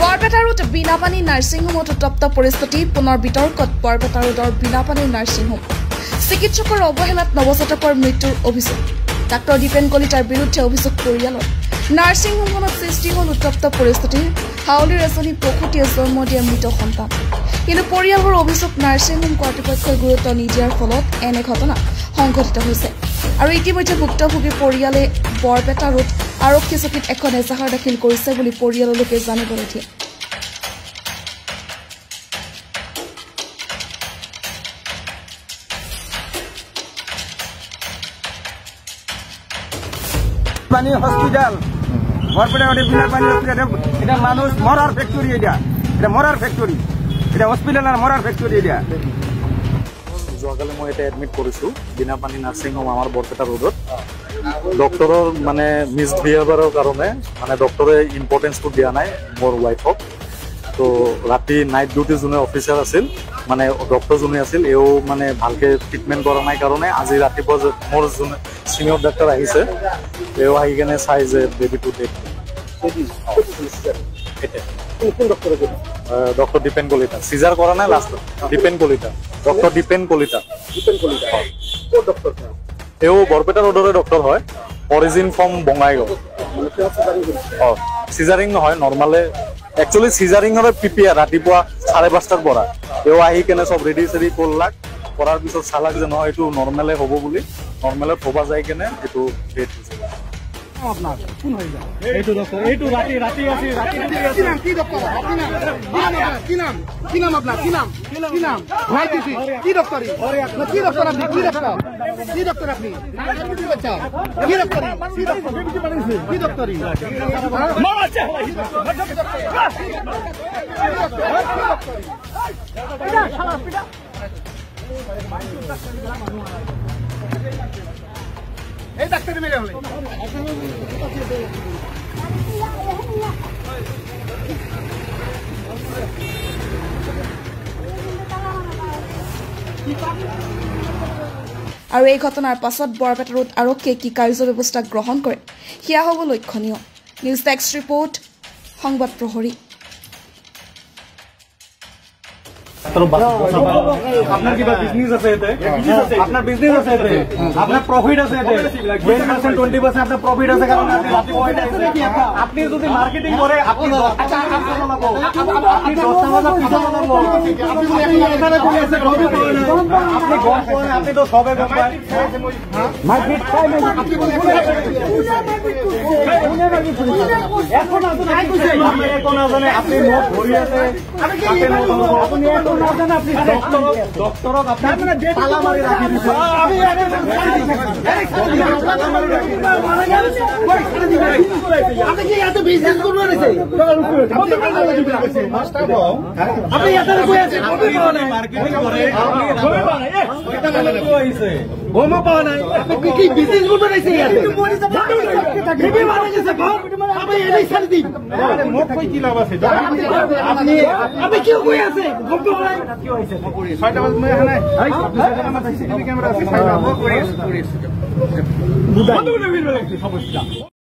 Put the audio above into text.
Barpeta road Binapani nursing হোমত উত্তপ্ত পৰিস্থিতি পুনৰ বিতৰ্কত বৰপেটা ৰোডৰ বিনাপানী নাৰ্ছিং হোম চিকিৎসকৰ অৱহেলাত নৱজাতকৰ মৃত্যুৰ অভিযোগ ডাক্তৰ দীপেন কলিতাৰ বিৰুদ্ধে অভিযোগ পৰিয়ালৰ নাৰ্ছিং হোমখনত সৃষ্টি হল উত্তপ্ত পৰিস্থিতি হাউলিৰ এজনী প্ৰসূতিয়ে জন্ম দিয়া মৃত সন্তান কিন্তু পৰিয়ালৰ অভিযোগ নাৰ্ছিং হোম কৰ্তৃপক্ষই গুৰুত্ব নিদিয়াৰ ফলত এনে ঘটনা সংঘটিত হৈছে আৰু ইতিমধ্যে ভুক্তভোগী পৰিয়ালে বৰপেটা ৰোড আৰক্ষী চকীত এখন এজাহাৰ দাখিল কৰিছে বুলি পৰিয়ালৰ লোকে জানিবলৈ দিয়ে পানী হসপিটাল বরপেটা বিনা পানি হসপিটাল এটা মানুষ মরার ফ্যাক্টরি এটা মরার ফ্যাক্টরি এটা হসপিটাল আর মরার ফ্যাক্টরি এটা যোৱাকালি মই এটা এডমিট কৰিছো বিনা পানী নাৰ্ছিং হোম আমাৰ বৰপেটা ৰোডত ডক্টৰৰ মানে মিছবিহেভিয়াৰৰ কাৰণে মানে ডক্টৰে ইম্পৰ্টেঞ্চটো দিয়া নাই মোৰ ৱাইফক তো ৰাতি নাইট ডিউটি যোনে অফিচাৰ আছিল মানে ডক্টৰ যোনে আছিল এও মানে ভালকে ট্ৰিটমেণ্ট কৰা নাই কাৰণে আজি ৰাতিপুৱা মোৰ যোনে সিনিয়ৰ ডাক্তৰ আহিছে এও আহি কেনে চাই যে বেবিটো ডেড ডক্টৰ দীপেন কলিতা সিজাৰ কৰা নাই লাস্ট দীপেন কলিতা ডক্টৰ দীপেন কলিতা এও বৰপেটা ৰোডৰে ডক্টৰ হয় অৰিজিন ফ্ৰম বঙাইগাঁও সিজাৰিং নহয় নৰ্মালে একচুয়ালি সিজাৰিংৰ পিপিয়া ৰাতিপুৱা 5:30টাৰ পৰা এও আহি কেনে সব ৰেডি সেডি কৰলাক কৰাৰ পিছত চালাক যে নহয় এইটো নর্মালে হ'ব বুলি নর্মালে ভবা যায় কেনে এইটো ডেট হৈছে আপনার কোন হয়ে যায় এইটো ডক্টর এইটো রাতি আছে কি ডক্টর কি নাম আপনার কি নাম ভাই কি ডক্টরি কি ডক্টর আপনি কি ডক্টর আপনি কি বাচ্চা কি ডক্টরি কি ডক্টরি মামা আছে এই ডাক্তার মেরে হলে আৰু এই ঘটনাৰ পাছত বৰপেটা ৰোড আৰক্ষীয়ে কি কাৰ্য ব্যৱস্থা গ্ৰহণ কৰে সেয়া হ'ব লক্ষণীয় নিউজ ডেস্ক ৰিপোৰ্ট সংবাদ প্ৰহৰী আপনার কিবা বিজনেস আছে এতে আপনার বিজনেস আছে এতে আপনার প্রফিট আছে এতে 20% 20% আপনার প্রফিট আছে কারণ আপনি যদি মার্কেটিং করে আপনি আপনি 10 টাকা পিছন লাগাবো আপনি এখানে কোন আছে রবি করে না আপনি গম করেন আপনি তো সবে গম পায় মার্কেট পায় না আপনি কোন এখন আপনি এখন জানেন আপনি নোট ভরি আছে আপনি এখন আপনি ডক্টরক আপনি মানে তালা মারি রাখি দিছে আমি আপনি কি এত বিজনেস করব নাকি আপনি এত কই আছে মার্কেটিং করে কই বানাই এটা মানে কইছে গোমা পাওয়া নাই আপনি কি বিজনেস করব নাকি বিবি মারা গেছে আপনি এটাই ছাড়ি দিন মোট কই কি লাভ আছে আপনি কি কই আছে গম পাওয়া নাই কি হইছে 6টা বাজে মই এখানে আপনি 6টা আমার সিসিটিভি ক্যামেরা আছে 6টা করে সমস্যা